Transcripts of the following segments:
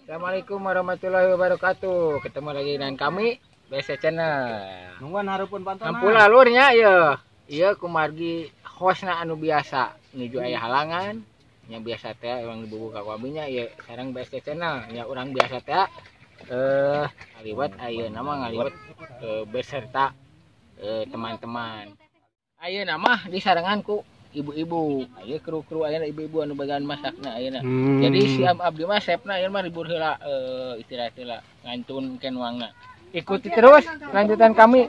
Assalamualaikum warahmatullahi wabarakatuh. Ketemu lagi dengan kami BC Channel. Nungguan hareupeun pantonan. Ampun alurnya ya. Iya kumargi hostna anu biasa nuju aya halangan. Nya biasa teh orang dibuka kabinya ya sareng BC Channel. Nya urang biasa teh ngaliwat ayeuna nama ngaliwat beserta teman-teman. Ayeuna mah disarenganku ibu-ibu, ayo kru-kru ayeuna ibu-ibu anu bagian masakna ayeuna. Jadi si abdi mah chefna ayeuna mah libur heula istirahat heula ngantun ken wangna. Ikuti terus lanjutan kami.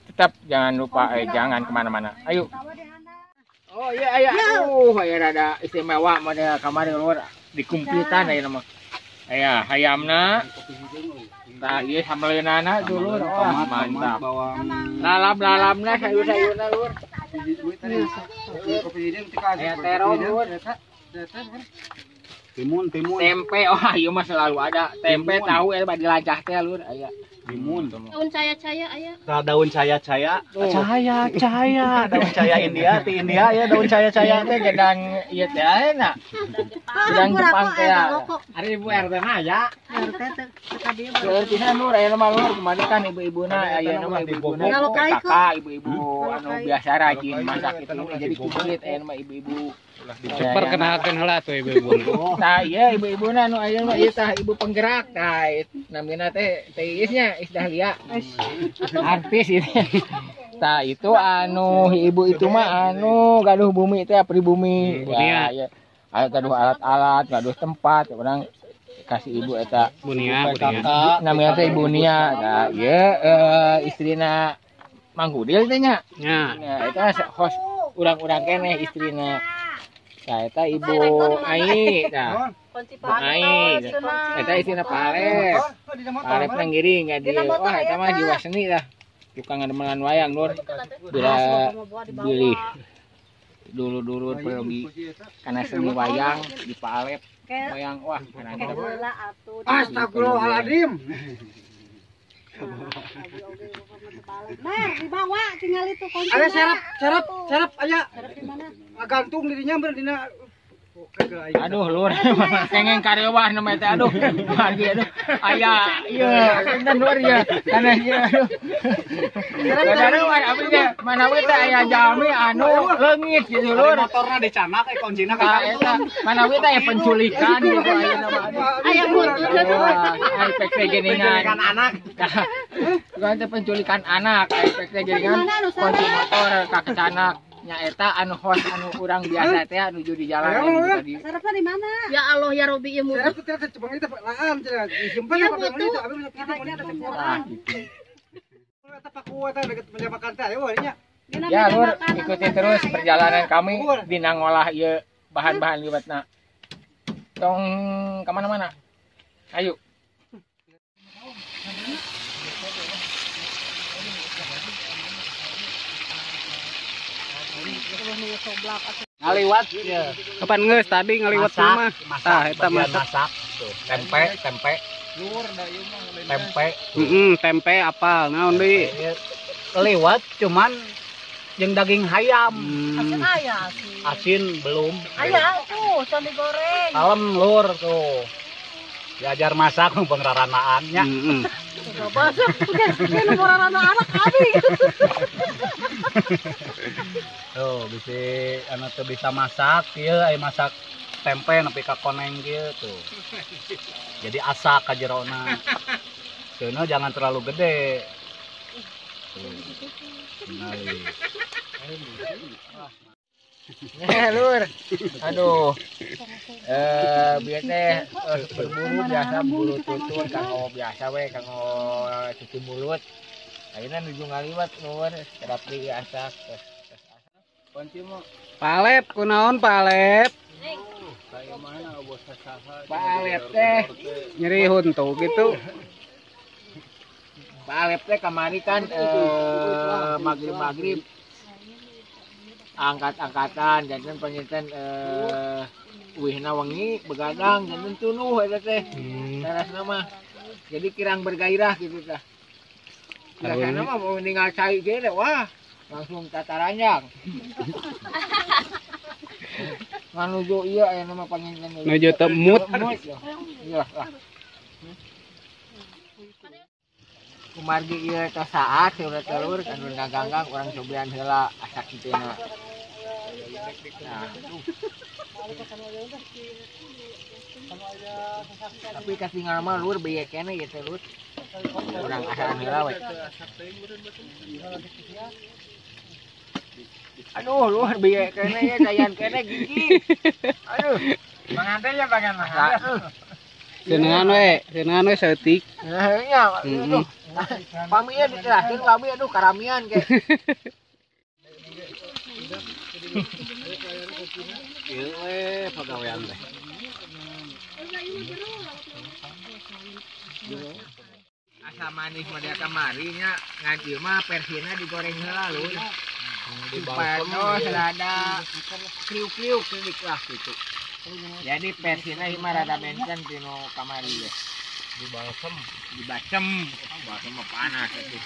Tetap jangan lupa jangan kemana-mana. Ayo. Oh iya aya. Aya rada istimewa model kamari luar dikumpitan ayeuna mah. Aya hayamna. Tah ieu sameleunana dulu. Wah, mantap. Lalap-lalapna sayur-sayurna lur. Terong lur. Timun. Tempe, ieu mah selalu ada. Tempe tahu badi lacah teh lur aya. Timun. Daun caya-caya aya. Daun caya-caya. Caya. Daun caya India, ti India ya daun caya-caya Teh gedang ieu teh ayeuna. Gedang Jepang teh. Ari ibu RT mah aya. RT teh dia. Seueur pisan lur ayeuna mah lur kemarin kan ibu-ibuna ayeuna mah ibu-ibuna kakak ibu-ibu anu biasa rajin masak itu jadi kumplit ayeuna mah ibu-ibu. Perkenalkan heula tuh ibu-ibu. Tah iya ibu-ibuna anu ayeuna mah ieu tah ibu penggerak tah namina teh Iisnya Is Dahlia. Artis ini. Tah itu anu ibu itu mah anu gaduh bumi teh pribumi. Ya ya. Aya gaduh alat-alat, gaduh tempat urang kasih ibu eta Bunia. namanya teh Ibu Nia. Tah ieu istrina Mang Hudil teh nya. Ya. Ya eta host urang-urang keneh istrina. Tah eta Ibu Ai tah. Ai. Eta istrina Palep. Palep nang giring ka dieu. Wah eta mah jiwa seni tah. Tukang ngademelan wayang lur. Bila bilih dulu pergi karena seni wayang di Palep. Wayang wah karena kita Astagfirullahaladzim. Mar, dibawa tinggal itu kunci. Ada serap aya. Serap di mana? Gantung dirinya bener dina. aduh lur kengeng karewah nama teh aduh lagi aduh aya iya pinten lur ya karena ieu aduh karewah abdi teh mana we teh aya jalmi anu leungit gitu lur Motorna dicanak kuncina ka eta mana we teh aya penculikan gitu ayeuna mah Aya buntut. ai pek teh geuningan anak kan teh penculikan anak ai pek teh geuningan kunci motor ka kecanak nya eta anu host anu urang biasa teh nuju di jalan tadi. Serapnya di mana? Ya Allah ya Robi ya mu. Serap teh cebang itu laan cenah. Disimpen Ya, apa betul. itu? Abi punya pitu ini ada campuran. Eta paku eta deket menjabakan teh aya we nya. Ya lur, ikuti terus perjalanan kami dina ngolah ieu bahan-bahan liwatna. Tong ka mana-mana. Ayo. Ngaliwat ya. Kapan geus tadi ngaliwat mah? Tah eta masak. Tuh, tempe. Tempe apa? Naon deui? Lewat cuman yang daging hayam. Asin aya sih. Asin belum. Aya tuh, can digoreng. Kalem lur tuh. Diajar masak pengraranaannya. Coba kan nomor anak abi. Tuh bisa anak tuh bisa masak kieu aya masak tempe nepi ka koneng kieu tuh. Jadi asak ka jerona. Ceuna jangan terlalu gede. Lur. Aduh. Bieu teh berburu biasa buru tutur kanggo biasa we kanggo cuci mulut. Ayeuna nuju ngaliwat lur, sedap deui asak. Kunci mah Palep kunaon palep? Palep teh. Nyeri huntu gitu. Palep teh kamari kan magrib angkat-angkatan janten panjenten wihna wengi begadang janten tunuh eta teh. Tarasna mah. Jadi kirang bergairah gitu tah. Biasana mah mau ninggal cai ge wah langsung tata ranjang. Nganuju iya aya nama panginten. Nuju temut. Iya lah. Kumargi ieu teh saat udah telur kan udah ganggang urang cobian heula asak kitina. Nah, tapi katingal mah lur bieu keneh ieu teh lur. Urang asaan heula we. Aduh, luar biaya kene ya, dayan kene gigi. Aduh, manganten ya bagian mah. Senengan we setik. Nah, iya, aduh. Paminya diterakin kami aduh karamian ke. Ieu we pagawean teh. Asa manis mah dia kamari nya ngan ieu mah persina digoreng heula lur. Supaya selada kriuk-kriuk geudik lah gitu. Jadi persina ieu mah rada benten tino kamari ya. Di balsem. Balsem mah panas atuh.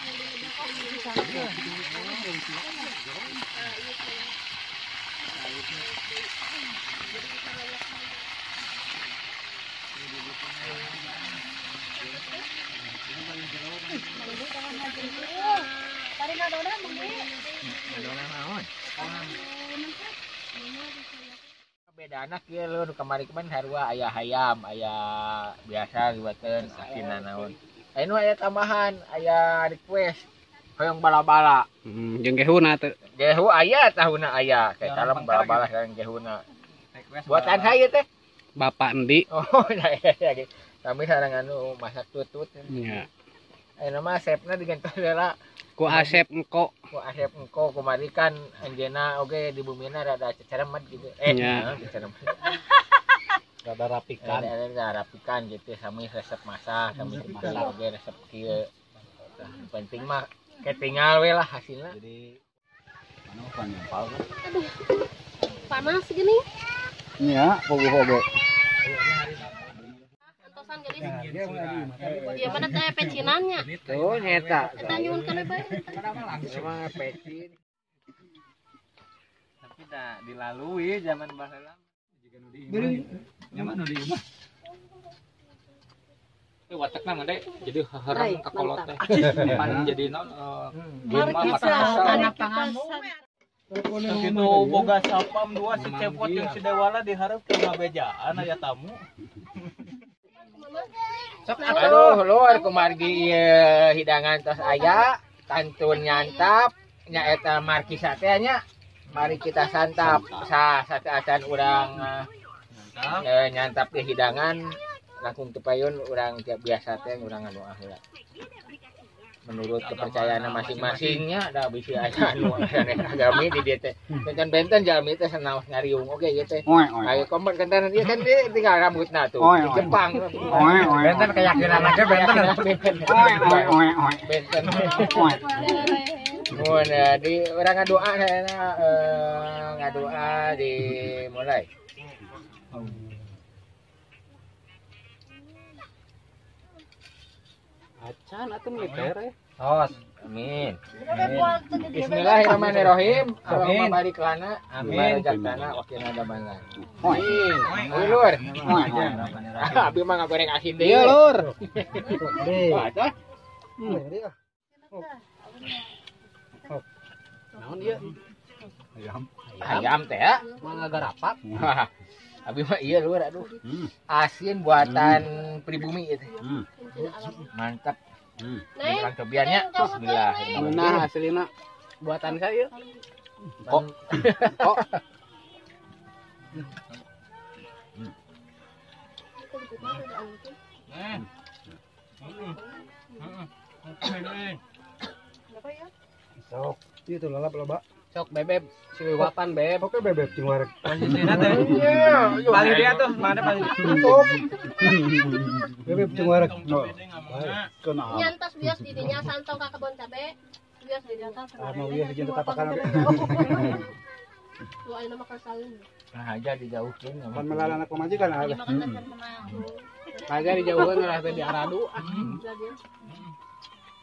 Beda anak ya lu kemarin harua ayah hayam ayah biasa liwatan asinan naon anu aya tambahan aya request hoyong bala-bala Jeung gehuna teh. gehu aya tahuna aya kayak kalem bala-bala sareng gehuna buatan saya teh Bapak endi? oh ya kami sareng anu masak tutut Nya. anu mah sepna digantos heula Ku Asep engko. ku Asep engko kumari kan anjeunna oge di bumina rada ceceremet gitu. Nya. Ceceremet. Rada rapikan. Rada rapikan gitu sami resep masak, sami masak oge resep kieu. Nah, penting mah ketinggal we lah hasilna. Jadi mana pan nyempal kan? Panas gini. Nya, hobo-hobo. Antosan gelis. Dia mana teh pencinannya. Tuh nyeta. Eta nyuwunkeun bae. Emang pecin. Tapi dah dilalui zaman baheula. Nyaman nu di imah. Watakna mah deh jadi haharang ka kolot teh. Pan jadi naon Anak pangamu. Kitu boga sapam dua si Cepot jeung si Dewala diharap ke ngabejaan aya tamu. Sok aduh luar kumargi ieu hidangan tos aya, kantun nyantap, nya eta markisa teh nya. Mari kita santap sasaatan urang nyantap ke hidangan langkung tepayun urang biasa teh urang ngadoa heula. Menurut kepercayaan masing-masingnya da bisi aya anu agami di dieu teh. Benten-benten jalmi teh sanaos ngariung oge ieu teh. Ayo kompet kantanan ieu kan dia tinggal rambutna tuh. Di Jepang. Benten keyakinan aja benten. Benten. Mun di urang ngadoa ngadoa dimulai. Acan atuh militer ya. Tos. Amin. Bismillahirrahmanirrahim. Allahumma barik lana. Amin. Jaktana wakilna damangan. Amin. Lur. Abi mah ngagoreng asin deui. Iya, Lur. Wah, Naon ieu? ayam teh ya. Mangga garapak. Abi mah iya lur aduh. Asin buatan pribumi itu. Mantap. Urang cobiannya bismillah. Nah, hasilna buatan saya. Kok. Kok. Sok, itu lalap loba. Sok bebeb, siwapan beb. Oke bebek cing wareg. Balik dia tuh, mana balik. Bebek cing wareg. Nyantos bios di dinya santong ka kebon cabe. Bios di dinya Mau dia jeung tapakan. Lu aya nama kasalin. Nah aja dijauhkeun. Pan melalana ku majikan ada. Kagak dijauhkeun lah teh di aradu.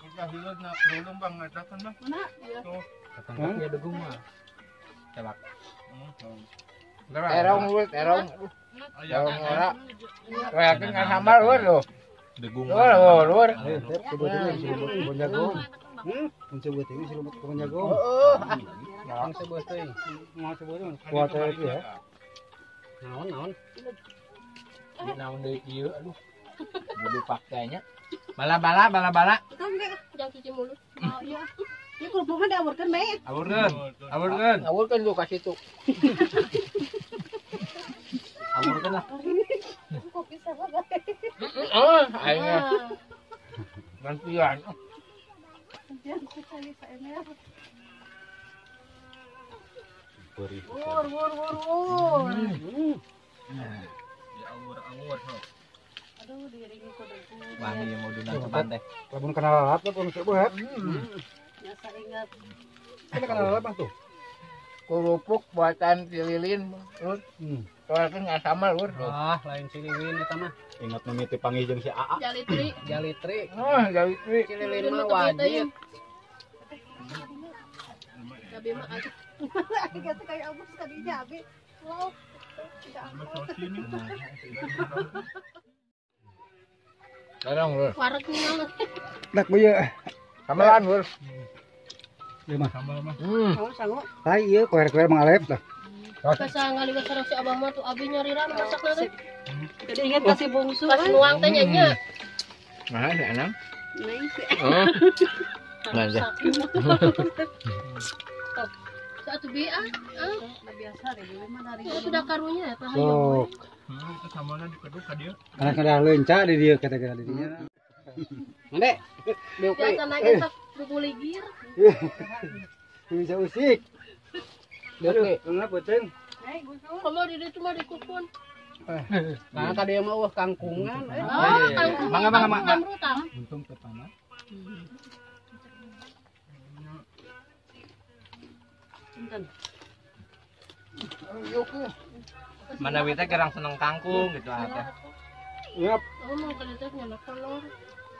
Kita hilut na belum bang ngatakan bang. Mana? Tetangga dia degung mah. Celak. Terong lur, terong. Terong ora. Kayak kan sambal lur lho. Degung. Lur. Sebetulnya serumut kebun jagung. Sebetulnya serumut kebun jagung. Yang sebetulnya. Mau sebetulnya. Kuat itu ya. Naon. Naon deui ieu aduh. Kudu paktanya. Bala-bala. Jangan cuci mulut. Oh iya. Ini kerupuknya diawurkan baik. Awurkeun lu ka situ. Awurkeun lah. Kopi sama baik. Aingnya gantian. Jangan sekali saya. Beri. Wur. Ya awur. Aduh, diiringi kodengku. Wani yang mau dunan ceban teh. Lamun kenal lalap tuh pun sebuah. Biasa ingat. Kita kenal lalap tuh. Kerupuk buatan si Lilin lur. Soalnya nggak sama lur. Ah, lain si Lilin eta mah. Ingat mimiti panggil si AA. Jalitri. Jalitri. Jadi Si Lilin mah wajib. Gabi mah aja. Dikata kayak abus tadinya abi. Wow. terong lur. Wareg nih banget. Dak bu ya. Sambalan lur. Ieu mah. Sanggup. Lai ieu koer-koer mangalep dah. Kasa ngaliwat sareng si abah mah tuh abi nyariran masak nanti. Jadi ingat kasih bungsu. Pas nuang teh nya. Nah, si Anang. Neng sih. Oh. Manja. Satu bi ah. Biasa deh, dulu mah dari Itu sudah karunya ya tah. Sok. Itu samana dikeduh ka dieu. Karena kada leunca di dieu kata-kata di dinya. Mande. Diuk Biasa naik tak bubuligir. bisa usik. Aduh, enggak penting. Kamu di ditu mah dikukun. Nah, tadi mah kangkungan. Oh, kangkung. Mangga. Rutang. Untung petana. Mana wita kerang seneng kangkung gitu ate. Yap. Oh, mau kalian nyana kolor.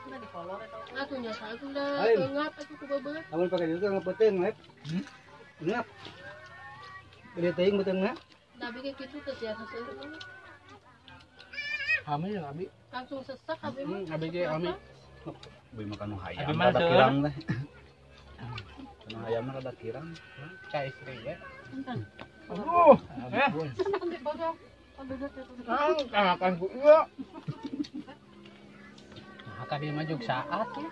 Udah di kolor itu. Atuh nya saya sudah Ayo. ingat aku ku bebeut. Amun pakai itu enggak penting, Lep. Ngap. Gede teuing betul enggak? Tapi kayak gitu teh ya seueur. Kami ya abi. Langsung sesak abi mah. Abi ge ami. Beuy makan nu hayam. Abi mah Rada seueur. kirang teh. Nu hayam mah rada kirang. Cai istri ya. Aduh. Ampun. Ambil bagang. Ambil dulu. Akan ku iya. Nah, tadi mah juk saat ya.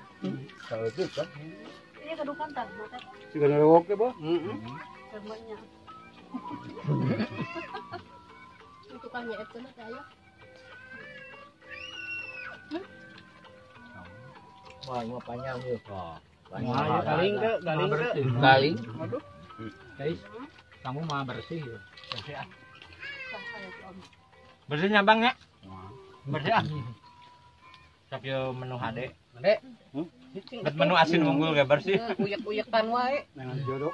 Kalau itu kan. Ini kedukan tak? Mata Siga nerewok ke, Bo? temannya. Itu kan nyeep cenah teh aya. Wah, mau panjang yuk. Oh. Nah, galing ke. Galing. Guys, kamu mah bersih ya. Bersihnya Bang ya. Bersih ah. Sok yo menu HD. Dek. Bet menu asin unggul ge bersih. Uyak-uyakan wae. Dengan jodoh.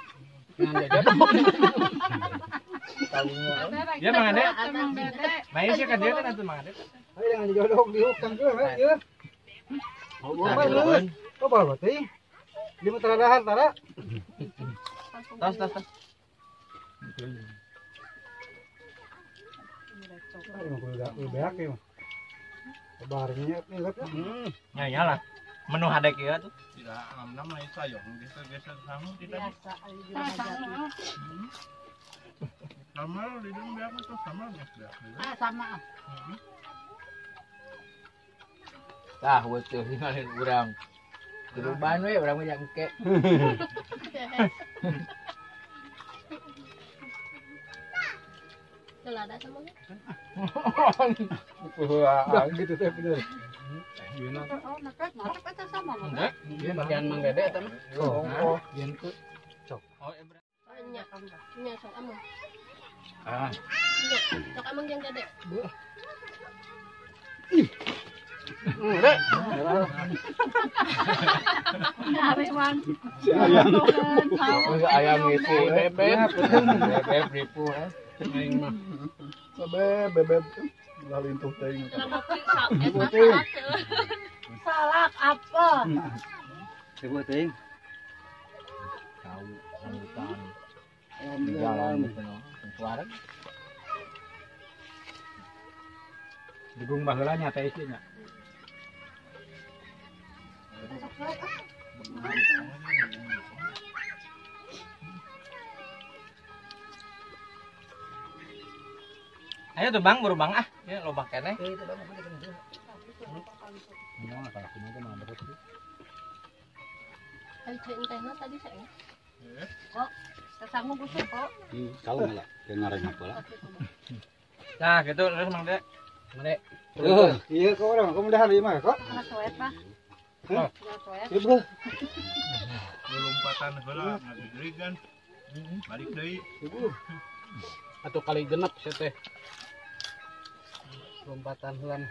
Dengan jajan. Kalingnya. Ya Mang Ade. Emang bete. Main sih ka dieu kan atuh Mang Ade. Ayo dengan jodoh diukang juga, ya. Oh, apa lu? Oh, bawa teh. Di mata dahar tara. Tas. Ayo mah udah beak ya. Kabarnya ingat ya. Ya iyalah. Menu HD kieu tuh. Tidak, namanya sayang, geser-geser sama tidak. Biasa ali di rumah jati. Sama di dalam biar itu sama mas biar. Sama. Tah, betul ngalin urang. Keruban we urang mah jangke. Telada sama ge. Udah gitu teh bener. Oh, nakat, marah kata sama. Enggak. Dia bagian manggede eta mah. Oh, Gitu. Oh, Nya. Nya sok amang. ah, Nya, sok amang yang gede. Nyari man. ayam itu bebek. Bebek ripu Aing mah. Bebek. Lalu intuh teuing. Salak apa? Coba teuing. Tahu rambutan. Alhamdulillah. Jalan gitu no. Suara. Digung baheula nya teh isinya. Ayo tuh Bang, buru Bang ah. Ya loba keneh. Ay, teh tadi saya. Kok sesanggup busuk kok. Kalau enggak kayak ngareng apa lah. Nah, gitu terus Mang Dek. Mang Dek. Iya kok orang, kamu udah hari mah kok? Nggak soet Pak. Hah? Nggak soet. Ibu. Lompatan heula ngagegeri kan. Balik deui. Ibu. Atau kali genep saya teh. Lompatan heula.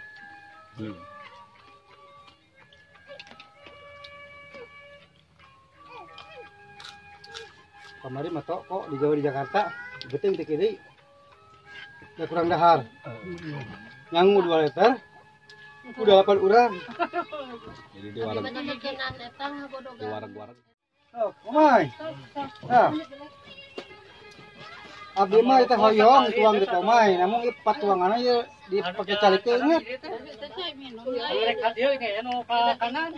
Kamari mah tok kok di Jawa di Jakarta, beting teh kiri. Ya kurang dahar. Nyangu 2 liter. Udah 8 urang. Jadi di Tapi warung banyak bikinan etang bodogan. warung. Oh, omai. Nah. Abdi mah teh hoyong tuang di omai, namun ieu patuanganna ieu dipake calikeun nya. Mereka dia kayak anu ka kanan.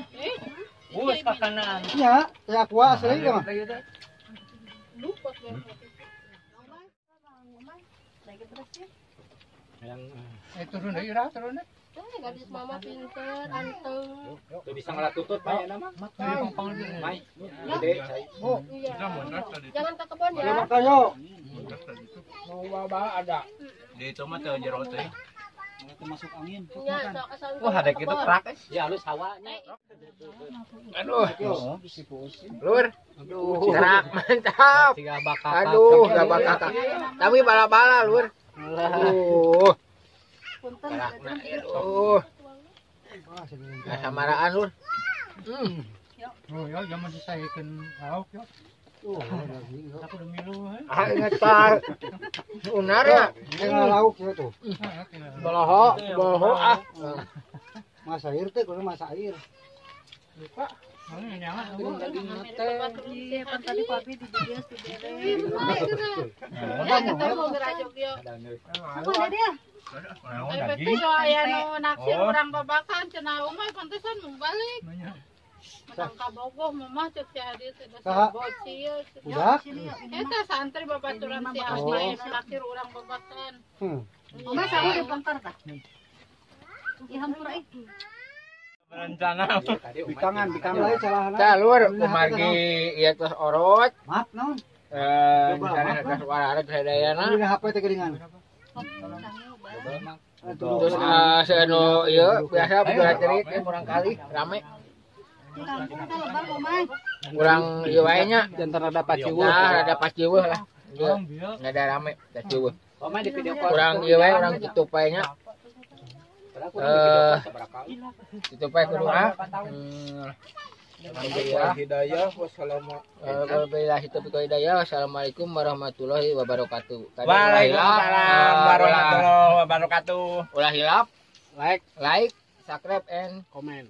Bus ka kanan. Nya, teh aqua asli mah. Lupa gue. Turun deui urang, turun deui. Gadis mama pinter, anteng. Tuh bisa ngalatutut bae nama. Mai. Gede. Iya. Kita mundur tadi. Jangan ke kebun Ya ya. makayo. Mau bawa ada. Di itu mah teu jero teh. Iya, sok asal. Wah, ada gitu kerak. Ya halus hawanya. Aduh. Lur. Kerak mantap. Siga bakal. Aduh, gak bakal. Tapi bala-bala, Lur. Aduh. Kerakna aduh. Nah, samaraan, Lur. Oh ya, jangan disaekeun lauk ya. Aku udah milu he. Ah, ingat Pak. Unar ya. Tengah lauk ya tuh. Boloho ah. Mas air teh kudu mas air. Mana nyangat. Iya, kan tadi papi di dia Abang kita mau. mau ngerajok yuk. Aku ada dia. Naon Ay, daging? betul aya nu naksir Oh. urang babakan cenah umay pantesan mau balik. Matang kabogoh mah cek si Hadi teh Saha? bocil. Udah? Eta santri babaturan si Hadi naksir urang babakan. Oma sama di bongkar tah. Ya hampura itu. Berencana. Bikangan lain salahna. Tah, Lur, kumargi ieu tos orot. Maaf naon? Misalnya tos wararek sadayana. Ini HP teh geuningan. Terus seanu ieu biasa bulan cerit kurang kali rame. Di kampung teh lebah omai. Kurang ieu wae nya. Jantan rada paciweuh. Nah, ada paciweuh lah. Ieu nggak ada rame paciweuh. Kurang ieu wae urang tutup wae nya. Tutup wae kudu ah. Alhamdulillah. Hidayah Wabillahi taufiq wal hidayah. Wassalamualaikum warahmatullahi wabarakatuh. Waalaikumsalam warahmatullahi wabarakatuh. Ulah hilap, like, subscribe and comment.